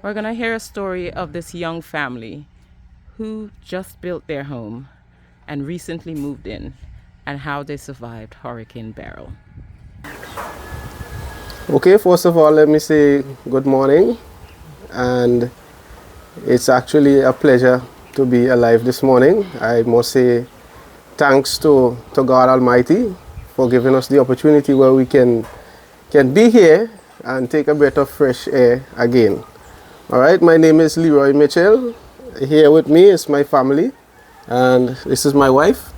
We're going to hear a story of this young family who just built their home and recently moved in, and how they survived Hurricane Beryl. Okay, first of all, let me say good morning, and it's actually a pleasure to be alive this morning. I must say thanks to God Almighty for giving us the opportunity where we can be here and take a breath of fresh air again. All right, my name is Leroy Mitchell. Here with me is my family, and this is my wife,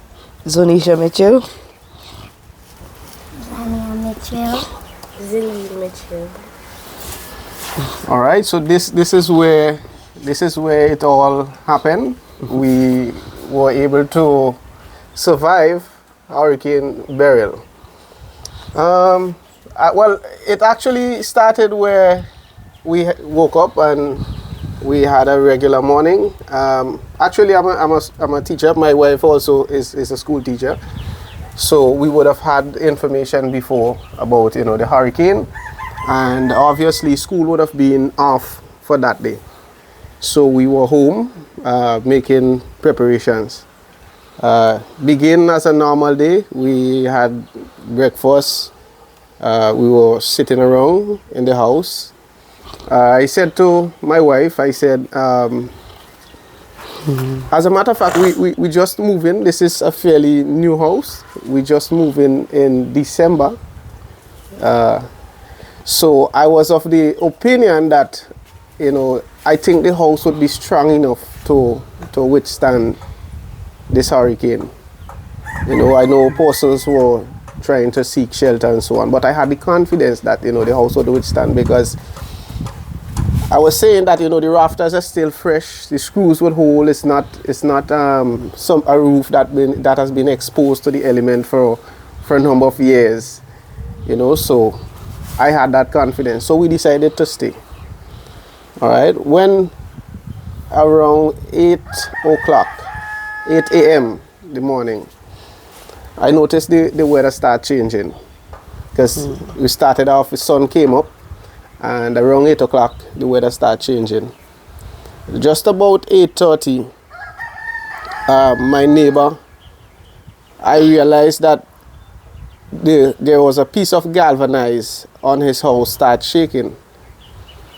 Zonysha Mitchell. Mitchell. Zilly Mitchell. All right, so this is where it all happened. We were able to survive Hurricane Beryl. Well, it actually started where we woke up and we had a regular morning. Actually, I'm a teacher. My wife also is a school teacher. So we would have had information before about the hurricane, and obviously school would have been off for that day. So we were home making preparations. Begin as a normal day. We had breakfast. We were sitting around in the house. I said to my wife, I said, as a matter of fact, we just moved in. This is a fairly new house. We just moved in December. So I was of the opinion that, I think the house would be strong enough to withstand this hurricane. I know persons were trying to seek shelter and so on, but I had the confidence that, the house would withstand, because I was saying that the rafters are still fresh, the screws would hold. It's not a roof that has been exposed to the element for a number of years, So I had that confidence. So we decided to stay. All right. When around 8 a.m. the morning, I noticed the weather start changing, because we started off, the sun came up. And around 8 o'clock, the weather started changing. Just about 8:30, my neighbor, I realized that there was a piece of galvanized on his house start shaking.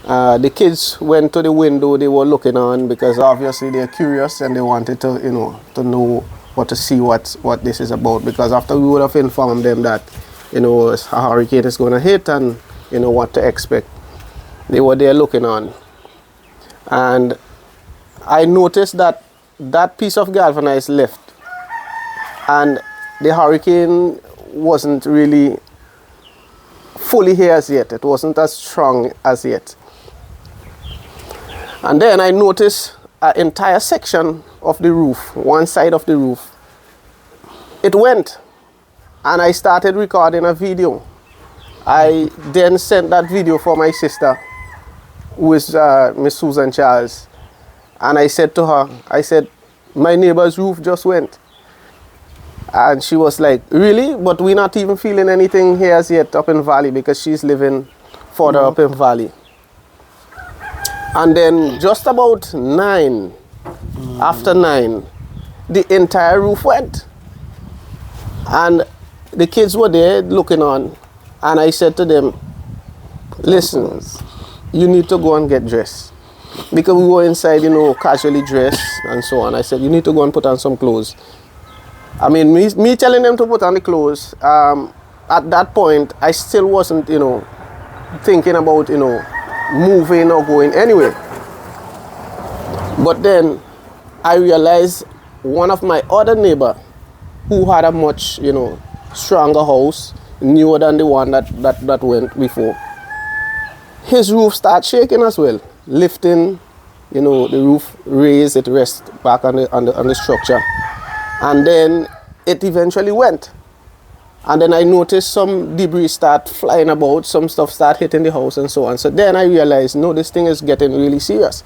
The kids went to the window, they were looking on, because obviously they're curious and they wanted to, to know what to see what this is about. Because after we would have informed them that, a hurricane is going to hit and, what to expect. They were there looking on. And I noticed that piece of galvanized left. And the hurricane wasn't really fully here as yet. It wasn't as strong as yet. And then I noticed an entire section of the roof, one side of the roof, it went. And I started recording a video. I then sent that video for my sister, who is Miss Susan Charles. And I said to her, my neighbor's roof just went. And she was like, really? But we're not even feeling anything here as yet up in Valley, because she's living further up in Valley. And then just about 9, after 9, the entire roof went. And the kids were there looking on. And I said to them, listen, you need to go and get dressed. Because we were inside, casually dressed and so on. I said, you need to go and put on some clothes. I mean, me telling them to put on the clothes, at that point, I still wasn't, thinking about, moving or going anywhere. But then I realized one of my other neighbor, who had a much, stronger house, newer than the one that went before, his roof started shaking as well, lifting, the roof raised, it rest back on the structure, and then it eventually went. And then I noticed some debris start flying about, some stuff start hitting the house and so on. So then I realized, no, this thing is getting really serious.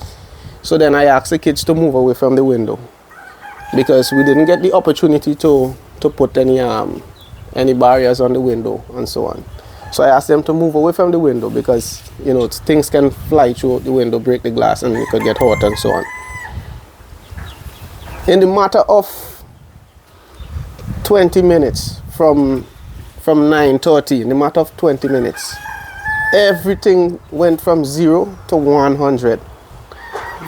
So then I asked the kids to move away from the window, because we didn't get the opportunity to put any barriers on the window and so on. So I asked them to move away from the window because, you know, things can fly through the window, break the glass, and it could get hot and so on. In the matter of 20 minutes from 9:30, in the matter of 20 minutes, everything went from 0 to 100.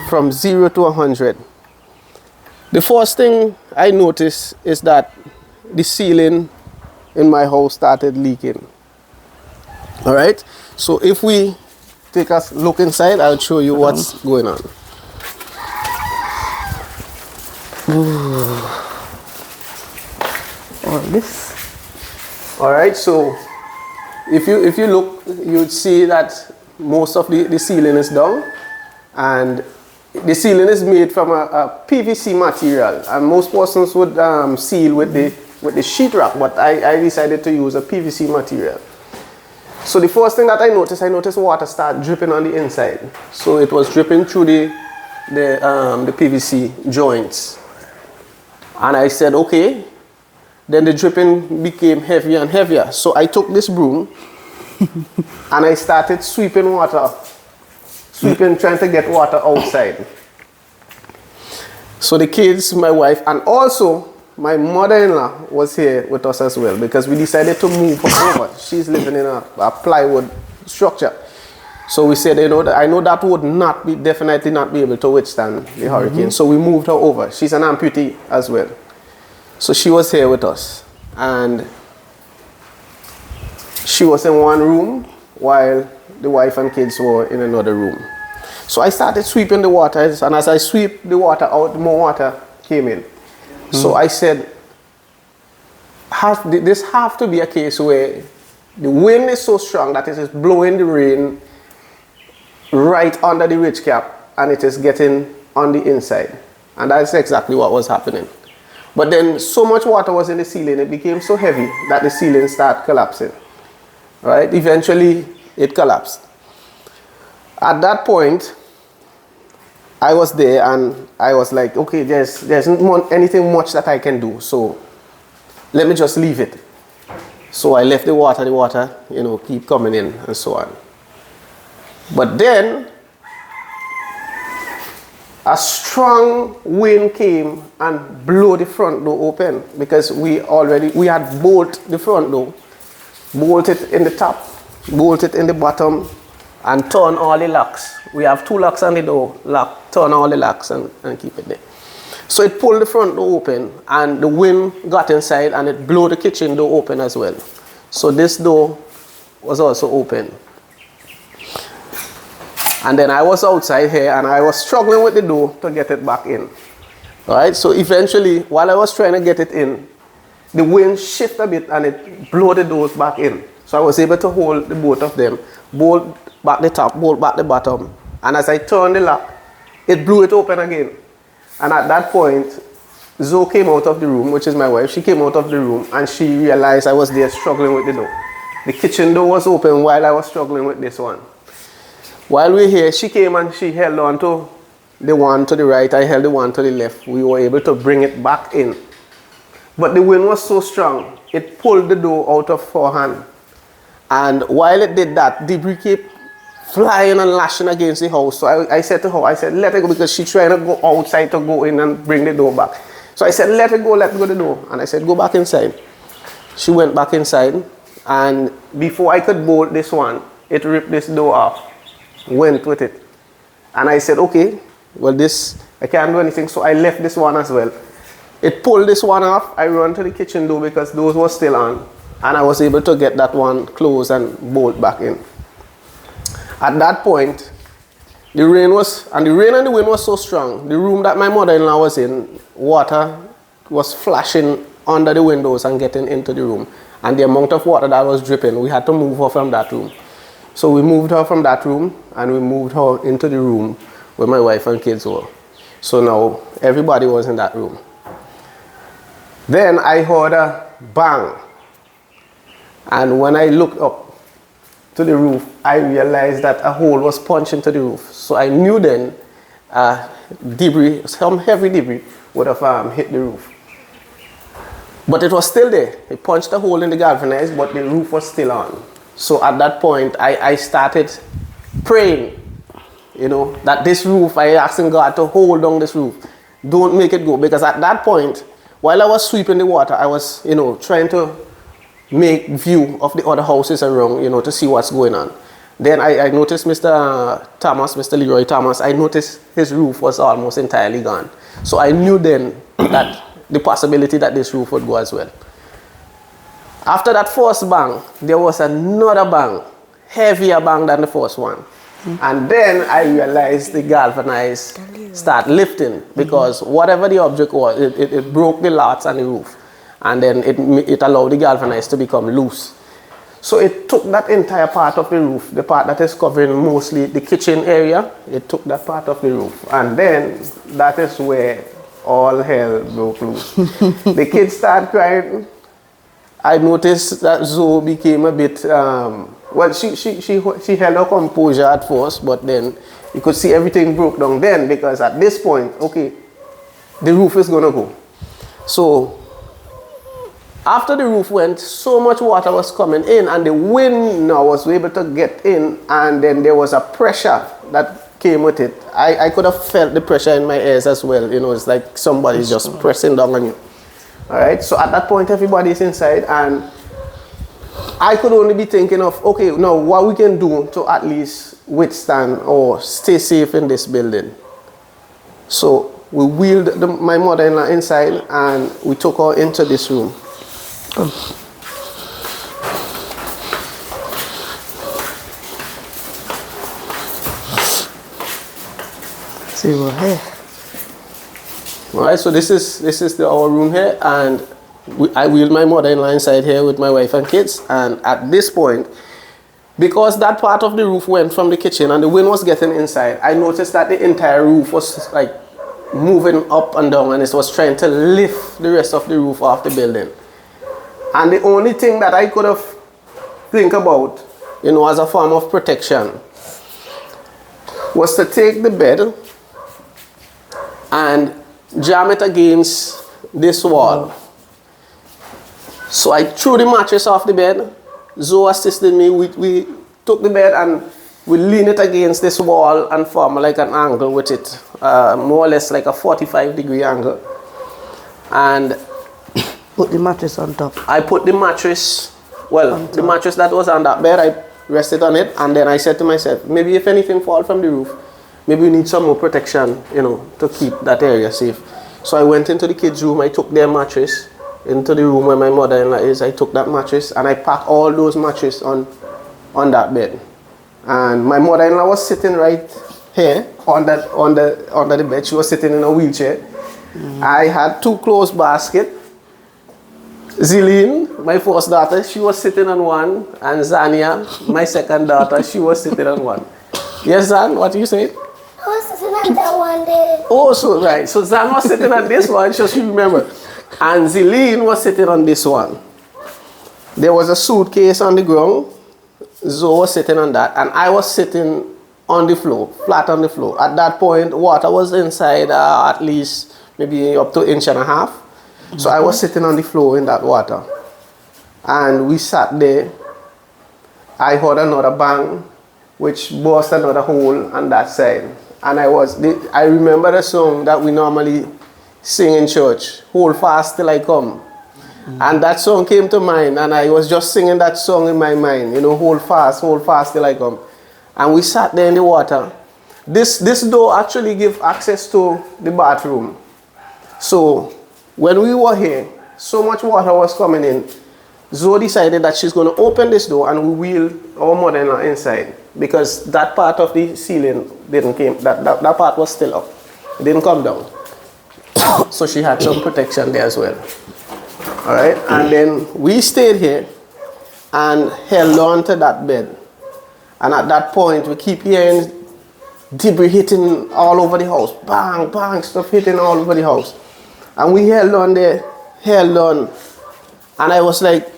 From 0 to 100. The first thing I noticed is that the ceiling in my house started leaking. All right, so if we take a look inside, I'll show you what's going on. All this. All right, so if you look, you'd see that most of the ceiling is down, and the ceiling is made from a PVC material, and most persons would seal with the sheetrock, but I decided to use a PVC material. So the first thing that I noticed water start dripping on the inside. So it was dripping through the PVC joints. And I said, okay. Then the dripping became heavier and heavier. So I took this broom and I started sweeping water. Trying to get water outside. So the kids, my wife, and also my mother-in-law was here with us as well because we decided to move her over. She's living in a plywood structure. So we said, you know, I know that would definitely not be able to withstand the hurricane. So we moved her over. She's an amputee as well. So she was here with us. And she was in one room while the wife and kids were in another room. So I started sweeping the water, and as I sweep the water out, more water came in. So I said, this have to be a case where the wind is so strong that it is blowing the rain right under the ridge cap, and it is getting on the inside. And that's exactly what was happening. But then so much water was in the ceiling, it became so heavy that the ceiling started collapsing. Right? Eventually, it collapsed. At that point, I was there and I was like, okay, there's not anything much that I can do, so let me just leave it. So I left the water, you know, keep coming in and so on. But then, a strong wind came and blew the front door open because we had bolted the front door, bolted in the top, bolted in the bottom, and turn all the locks. We have 2 locks on the door, turn all the locks and keep it there. So it pulled the front door open and the wind got inside and it blew the kitchen door open as well. So this door was also open. And then I was outside here and I was struggling with the door to get it back in. Alright, so eventually while I was trying to get it in, the wind shifted a bit and it blew the doors back in. So I was able to hold the both of them, bolt back the top, bolt back the bottom. And as I turned the lock, it blew it open again. And at that point, Zoe came out of the room, which is my wife. She came out of the room and she realized I was there struggling with the door. The kitchen door was open while I was struggling with this one. While we were here, she came and she held on to the one to the right. I held the one to the left. We were able to bring it back in. But the wind was so strong, it pulled the door out of her hand. And while it did that, debris kept flying and lashing against the house. So I said to her, I said, let her go, because she's trying to go outside to go in and bring the door back. So I said, let her go the door. And I said, go back inside. She went back inside. And before I could bolt this one, it ripped this door off, went with it. And I said, okay, well, I can't do anything. So I left this one as well. It pulled this one off. I ran to the kitchen door because those were still on. And I was able to get that one closed and bolt back in. At that point, the rain and the wind was so strong. The room that my mother-in-law was in, water was flashing under the windows and getting into the room. And the amount of water that was dripping, we had to move her from that room. So we moved her from that room and we moved her into the room where my wife and kids were. So now everybody was in that room. Then I heard a bang. And when I looked up to the roof, I realized that a hole was punched into the roof. So I knew then debris, some heavy debris would have hit the roof. But it was still there. It punched a hole in the galvanized, but the roof was still on. So at that point, I started praying, you know, that this roof, I asking God to hold on this roof. Don't make it go. Because at that point, while I was sweeping the water, I was, you know, trying to make view of the other houses around, you know, to see what's going on. Then I noticed Mr. Leroy Thomas, I noticed his roof was almost entirely gone. So I knew then that the possibility that this roof would go as well. After that first bang, there was another bang, heavier bang than the first one. And then I realized the galvanized start lifting because whatever the object was, it broke the lats and the roof. And then it allowed the galvanized to become loose. So it took that entire part of the roof, the part that is covering mostly the kitchen area, it took that part of the roof. And then that is where all hell broke loose. The kids started crying. I noticed that Zoe became a bit, well, she held her composure at first, but then you could see everything broke down then because at this point, okay, the roof is going to go. So after the roof went, so much water was coming in and the wind now was able to get in, and then there was a pressure that came with it. I could have felt the pressure in my ears as well. You know, it's like somebody's just pressing down on you. All right, so at that point, everybody's inside and I could only be thinking of, okay, now what we can do to at least withstand or stay safe in this building. So we wheeled my mother-in-law inside and we took her into this room. See what here. All right, so this is our room here, and I wheeled my mother-in-law inside here with my wife and kids. And at this point, because that part of the roof went from the kitchen and the wind was getting inside, I noticed that the entire roof was like moving up and down, and it was trying to lift the rest of the roof off the building. And the only thing that I could have think about, you know, as a form of protection was to take the bed and jam it against this wall. So I threw the mattress off the bed. Zoe assisted me. We took the bed and we leaned it against this wall and form like an angle with it, more or less like a 45-degree angle. And Put the mattress on top. I put the mattress, well, the mattress that was on that bed, I rested on it, and then I said to myself, maybe if anything falls from the roof, maybe we need some more protection, you know, to keep that area safe. So I went into the kids' room, I took their mattress, into the room where my mother-in-law is, I took that mattress, and I packed all those mattresses on that bed. And my mother-in-law was sitting right here, under the bed. She was sitting in a wheelchair. I had 2 clothes baskets. Ziline, my first daughter, she was sitting on one, and Zania, my second daughter, she was sitting on one. Yes, Zan, what you say? I was sitting on that one day. Oh, so right. So Zan was sitting on this one, so she remember. And Ziline was sitting on this one. There was a suitcase on the ground. Zoe was sitting on that, and I was sitting on the floor, flat on the floor. At that point, water was inside at least maybe up to 1.5 inches. So I was sitting on the floor in that water. And we sat there. I heard another bang, which burst another hole on that side. And I remember the song that we normally sing in church, Hold Fast Till I Come. And that song came to mind, and I was just singing that song in my mind, you know, hold fast till I come. And we sat there in the water. This door actually gives access to the bathroom. So when we were here, so much water was coming in. Zoe decided that she's going to open this door and we wheel our mother-in-law inside, because that part of the ceiling didn't come, that part was still up. It didn't come down. So she had some protection there as well. All right, and then we stayed here and held on to that bed. And at that point, we keep hearing debris hitting all over the house. Bang, bang, stuff hitting all over the house. And we held on there, held on. And I was like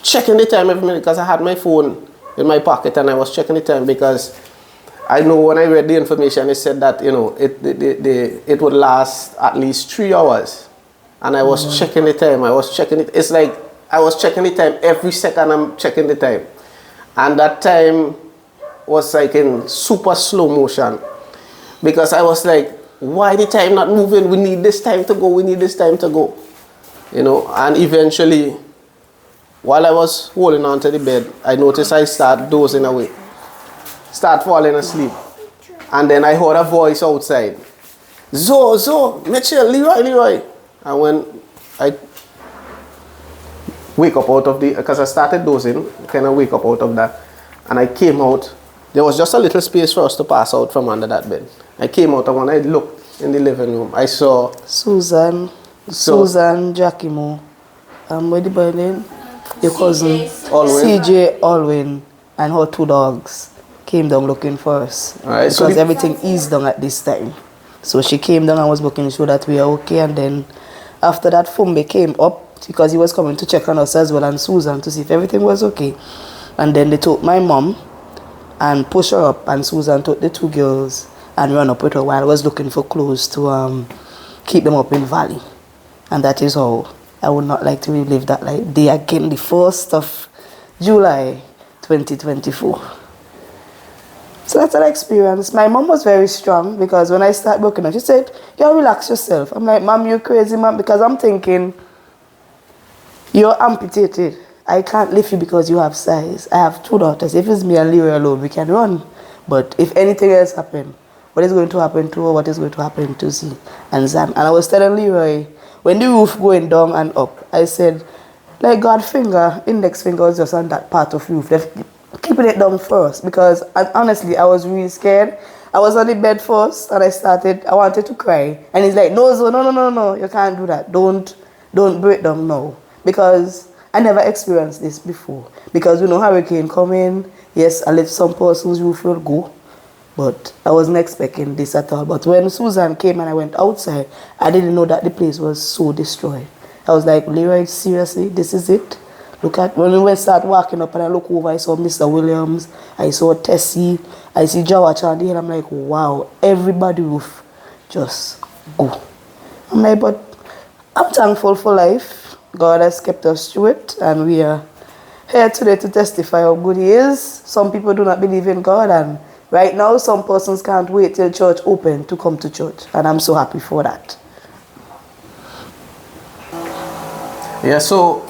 checking the time every minute, because I had my phone in my pocket and I was checking the time, because I know when I read the information, it said that, you know, it would last at least 3 hours. And I was checking the time, I was checking it. It's like I was checking the time every second. I'm checking the time. And that time was like in super slow motion. Because I was like, why the time not moving? We need this time to go, we need this time to go. You know, and eventually, while I was holding on to the bed, I noticed I start dozing away. Start falling asleep. And then I heard a voice outside. Mitchell, Leroy. And when I wake up out of because I started dozing, kind of wake up out of that. And I came out. There was just a little space for us to pass out from under that bed. I came out, and when I looked in the living room, I saw Susan, Giacomo, what the boy name? Your cousin, Alwyn. CJ Alwyn, and her 2 dogs came down looking for us. Alright, because everything eased down at this time. So she came down and was making sure that we are okay. And then after that, Fumbe came up because he was coming to check on us as well, and Susan, to see if everything was okay. And then they took my mom and pushed her up, and Susan took the 2 girls and ran up with her while I was looking for clothes to keep them up in Valley. And that is how I would not like to relive that day again, the 1st of July 2024. So that's an experience. My mom was very strong because when I started working out, she said, "You relax yourself." I'm like, "Mom, you're crazy, Mom," because I'm thinking, you're amputated. I can't lift you because you have size. I have 2 daughters. If it's me and Leroy alone, we can run. But if anything else happens, what is going to happen to her? What is going to happen to Z and Zan? And I was telling Leroy, when the roof going down and up, I said, like God finger, index finger was just on that part of roof. They're keeping it down first because honestly, I was really scared. I was on the bed first and I wanted to cry. And he's like, no, you can't do that. Don't break down now. Because I never experienced this before. Because hurricane coming, yes, I let some person's roof will go. But I wasn't expecting this at all. But when Susan came and I went outside, I didn't know that the place was so destroyed. I was like, Leroy, seriously, this is it? Look at, when we start walking up and I look over, I saw Mr. Williams, I saw Tessie, I see Jawacha and I'm like, wow, everybody roof just go. I'm like, but I'm thankful for life. God has kept us through it, and we are here today to testify how good He is. Some people do not believe in God, and right now some persons can't wait till church open to come to church, and I'm so happy for that. Yeah, so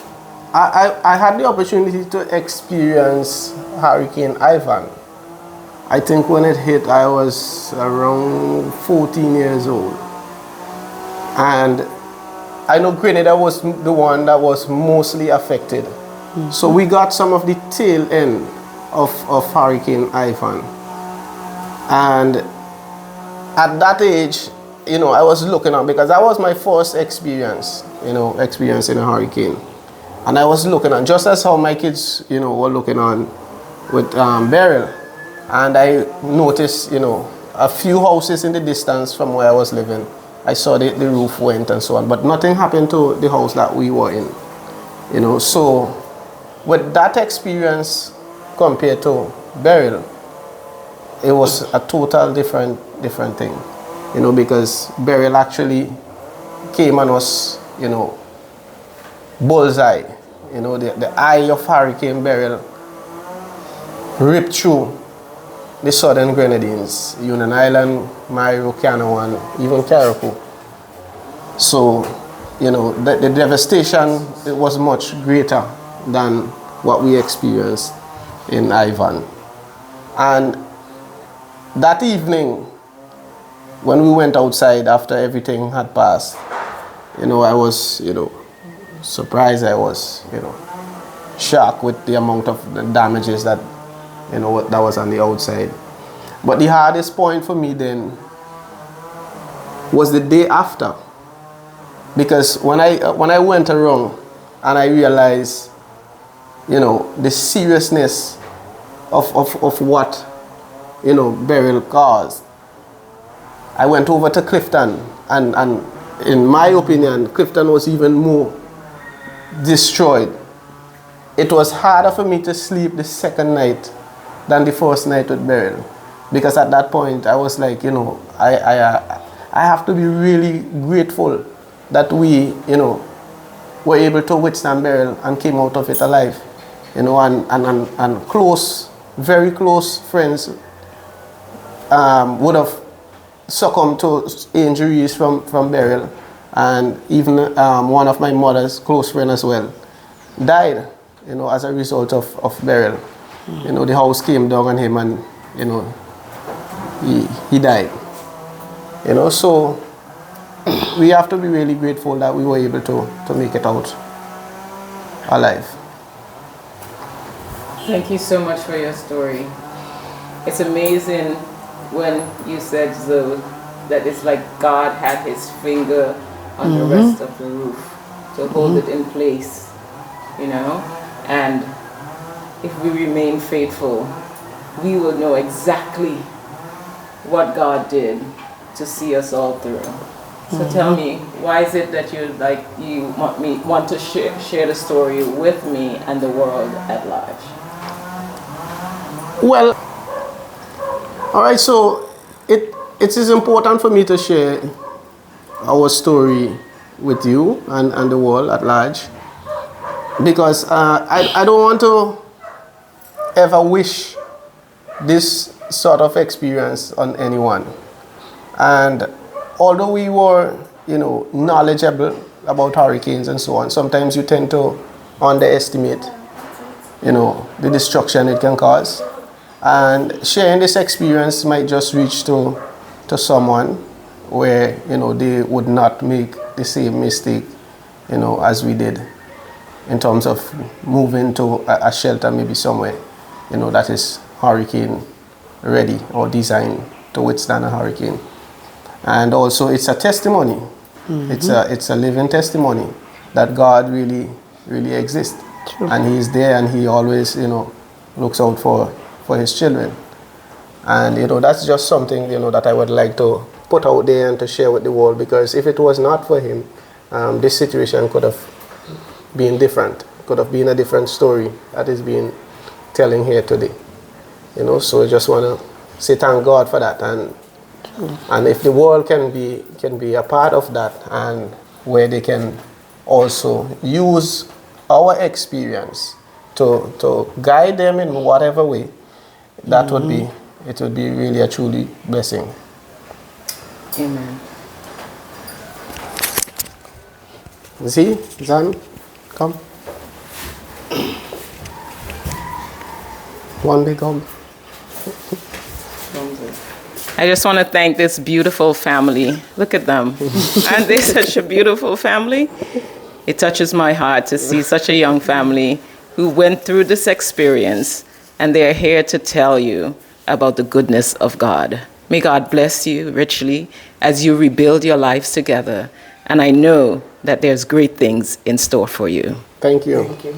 I had the opportunity to experience Hurricane Ivan. I think when it hit, I was around 14 years old. And I know Grenada was the one that was mostly affected. Mm-hmm. So we got some of the tail end of Hurricane Ivan. And at that age, I was looking on, because that was my first experience, experiencing a hurricane. And I was looking on, just as how my kids, were looking on with Beryl. And I noticed, a few houses in the distance from where I was living. I saw the roof went and so on, but nothing happened to the house that we were in. So with that experience compared to Beryl, it was a total different thing, because Beryl actually came and was, bullseye. The eye of Hurricane Beryl ripped through the southern Grenadines, Union Island, Mario, Canawan, even Carriacou. So, the devastation, it was much greater than what we experienced in Ivan. And that evening, when we went outside after everything had passed, I was, surprised. I was, shocked with the amount of the damages that, that was on the outside. But the hardest point for me then was the day after. Because when I went around and I realized, the seriousness of what, Beryl caused, I went over to Clifton, and in my opinion, Clifton was even more destroyed. It was harder for me to sleep the second night than the first night with Beryl, because at that point I was like, I have to be really grateful that we, were able to withstand Beryl and came out of it alive, and close very close friends would have succumbed to injuries from Beryl, and even one of my mother's close friends as well died, as a result of Beryl. The house came down on him, and he died. So we have to be really grateful that we were able to make it out alive. Thank you so much for your story. It's amazing when you said, Zoe, that it's like God had his finger on the rest of the roof to hold it in place, and if we remain faithful, we will know exactly what God did to see us all through. So tell me, why is it that you want to share the story with me and the world at large? Well, all right, so it is important for me to share our story with you and the world at large, because I don't want to ever wish this sort of experience on anyone. And although we were, knowledgeable about hurricanes and so on, sometimes you tend to underestimate, the destruction it can cause. And sharing this experience might just reach to someone where, they would not make the same mistake, as we did in terms of moving to a shelter maybe somewhere, that is hurricane ready or designed to withstand a hurricane. And also it's a testimony. It's a living testimony that God really, really exists. True. And he is there, and he always, looks out for his children. And, that's just something, that I would like to put out there and to share with the world, because if it was not for him, this situation could have been different. Could have been a different story that is being telling here today. So I just want to say thank God for that. And if the world can be a part of that, and where they can also use our experience to guide them in whatever way, that would be really a truly blessing. Amen. See, Zan, come. One big hug. I just want to thank this beautiful family. Look at them. Aren't they such a beautiful family? It touches my heart to see such a young family who went through this experience, and they're here to tell you about the goodness of God. May God bless you richly as you rebuild your lives together. And I know that there's great things in store for you. Thank you. Thank you.